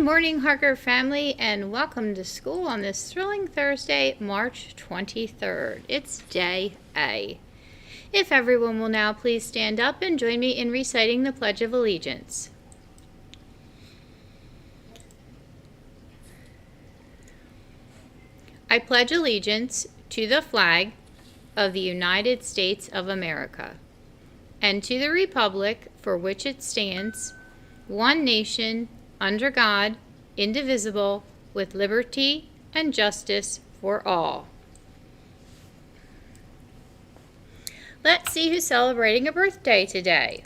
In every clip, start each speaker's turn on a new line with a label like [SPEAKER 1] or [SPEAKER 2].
[SPEAKER 1] morning, Harker family, and welcome to school on this thrilling Thursday, March 23rd. It's Day A. If everyone will now please stand up and join me in reciting the Pledge of Allegiance. I pledge allegiance to the flag of the United States of America and to the republic for which it stands, one nation, under God, indivisible, with liberty and justice for all. Let's see who's celebrating a birthday today.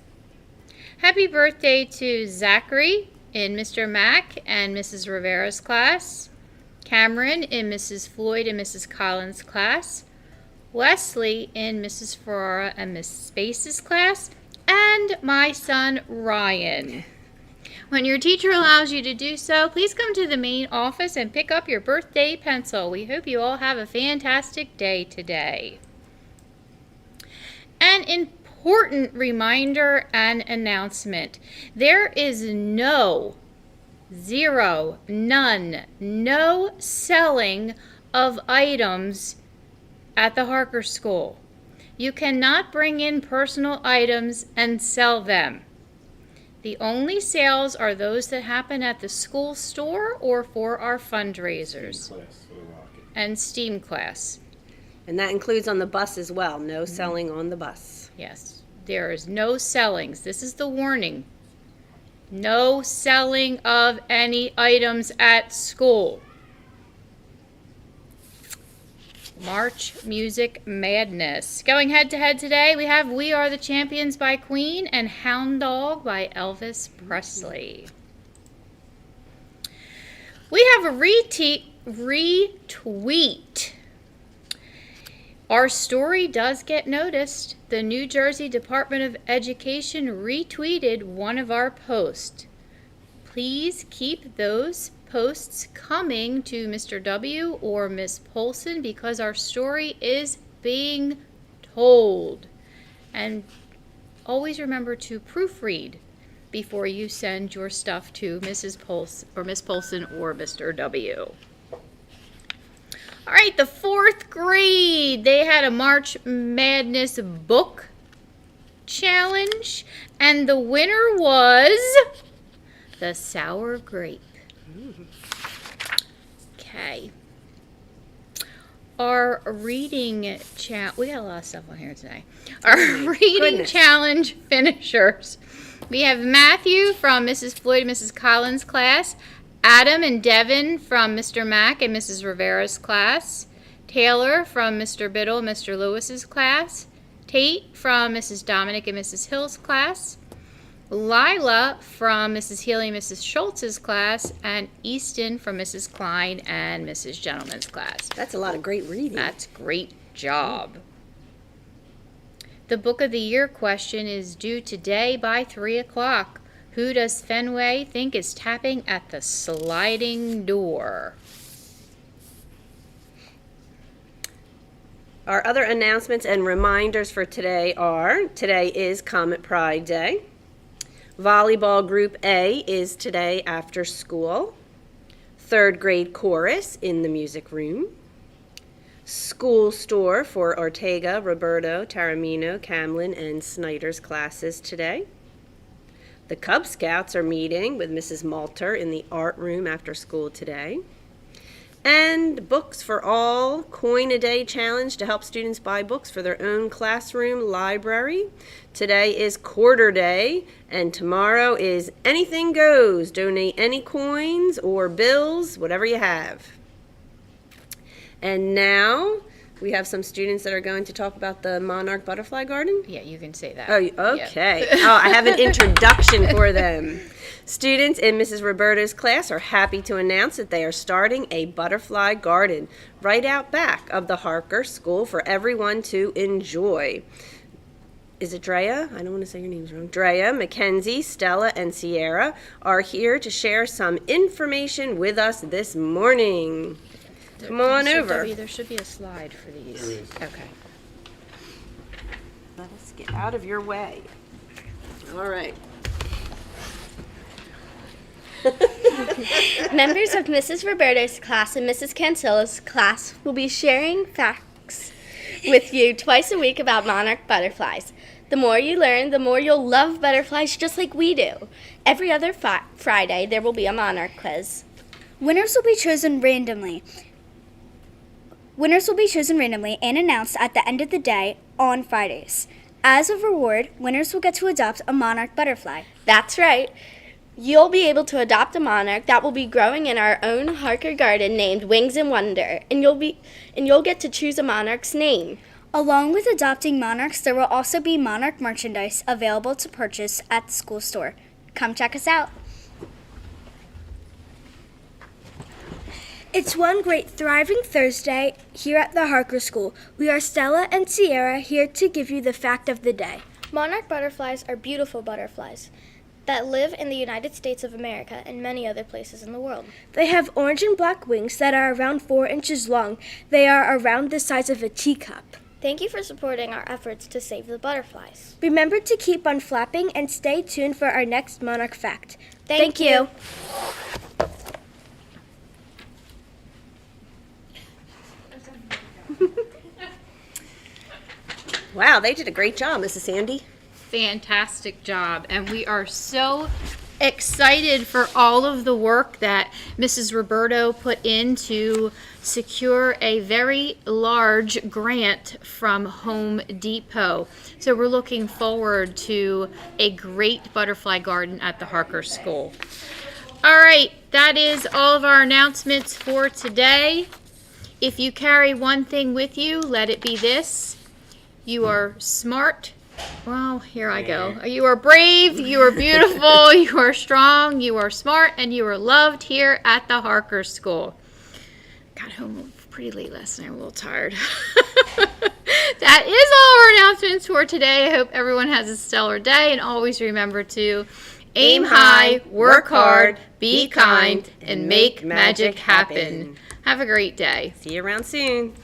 [SPEAKER 1] Happy birthday to Zachary in Mr. Mack and Mrs. Rivera's class, Cameron in Mrs. Floyd and Mrs. Collins' class, Wesley in Mrs. Ferrara and Miss Space's class, and my son Ryan. When your teacher allows you to do so, please come to the main office and pick up your birthday pencil. We hope you all have a fantastic day today. An important reminder and announcement. There is no selling of items at the Harker School. You cannot bring in personal items and sell them. The only sales are those that happen at the school store or for our fundraisers. And STEAM class.
[SPEAKER 2] And that includes on the bus as well. No selling on the bus.
[SPEAKER 1] Yes, there is no sellings. This is the warning. No selling of any items at school. March Music Madness. Going head to head today, we have We Are the Champions by Queen and Hound Dog by Elvis Presley. We have a retweet. Our story does get noticed. The New Jersey Department of Education retweeted one of our posts. Please keep those posts coming to Mr. W or Miss Polson because our story is being told. And always remember to proofread before you send your stuff to Mrs. Polson or Miss Polson or Mr. W. All right, the fourth grade, they had a March Madness book challenge, and the winner was The Sour Grape. Okay. Our reading challenge, we got a lot of stuff on here today. Our reading challenge finishers. We have Matthew from Mrs. Floyd and Mrs. Collins' class, Adam and Devin from Mr. Mack and Mrs. Rivera's class, Taylor from Mr. Biddle and Mr. Lewis's class, Tate from Mrs. Dominic and Mrs. Hill's class, Lila from Mrs. Healy and Mrs. Schultz's class, and Easton from Mrs. Klein and Mrs. Gentleman's class.
[SPEAKER 2] That's a lot of great reading.
[SPEAKER 1] That's great job. The Book of the Year question is due today by 3 o'clock. Who does Fenway think is tapping at the sliding door?
[SPEAKER 2] Our other announcements and reminders for today are, today is Comet Pride Day. Volleyball Group A is today after school. Third grade chorus in the music room. School store for Ortega, Roberto, Taramino, Camlin, and Snyder's classes today. The Cub Scouts are meeting with Mrs. Malter in the art room after school today. And Books for All Coin a Day Challenge to help students buy books for their own classroom library. Today is quarter day, and tomorrow is anything goes. Donate any coins or bills, whatever you have. And now we have some students that are going to talk about the Monarch Butterfly Garden.
[SPEAKER 1] Yeah, you can say that.
[SPEAKER 2] Oh, okay. Yeah. I have an introduction for them. Students in Mrs. Roberta's class are happy to announce that they are starting a butterfly garden right out back of the Harker School for everyone to enjoy. Is it Drea? I don't want to say your names wrong. Drea, Mackenzie, Stella, and Sierra are here to share some information with us this morning. Come on over.
[SPEAKER 1] There should be a slide for these.
[SPEAKER 3] There is.
[SPEAKER 1] Okay.
[SPEAKER 2] Let us get out of your way. All right.
[SPEAKER 3] Members of Mrs. Roberto's class and Mrs. Cancillo's class will be sharing facts with you twice a week about monarch butterflies. The more you learn, the more you'll love butterflies just like we do. Every other Friday, there will be a monarch quiz.
[SPEAKER 4] Winners will be chosen randomly. Winners will be chosen randomly and announced at the end of the day on Fridays. As a reward, winners will get to adopt a monarch butterfly.
[SPEAKER 3] That's right. You'll be able to adopt a monarch that will be growing in our own Harker garden named Wings and Wonder, and you'll get to choose a monarch's name.
[SPEAKER 4] Along with adopting monarchs, there will also be monarch merchandise available to purchase at the school store. Come check us out. It's one great thriving Thursday here at the Harker School. We are Stella and Sierra here to give you the fact of the day.
[SPEAKER 5] Monarch butterflies are beautiful butterflies that live in the United States of America and many other places in the world.
[SPEAKER 4] They have orange and black wings that are around 4 inches long. They are around the size of a teacup.
[SPEAKER 5] Thank you for supporting our efforts to save the butterflies.
[SPEAKER 4] Remember to keep on flapping and stay tuned for our next monarch fact.
[SPEAKER 5] Thank you.
[SPEAKER 2] Wow, they did a great job, Mrs. Sandy.
[SPEAKER 1] Fantastic job. And we are so excited for all of the work that Mrs. Roberto put in to secure a very large grant from Home Depot. So we're looking forward to a great butterfly garden at the Harker School. All right, that is all of our announcements for today. If you carry one thing with you, let it be this. You are smart. Well, here I go. You are brave, you are beautiful, you are strong, you are smart, and you are loved here at the Harker School. Got home pretty late last night. I'm a little tired. That is all our announcements for today. I hope everyone has a stellar day, and always remember to aim high, work hard, be kind, and make magic happen. Have a great day.
[SPEAKER 2] See you around soon.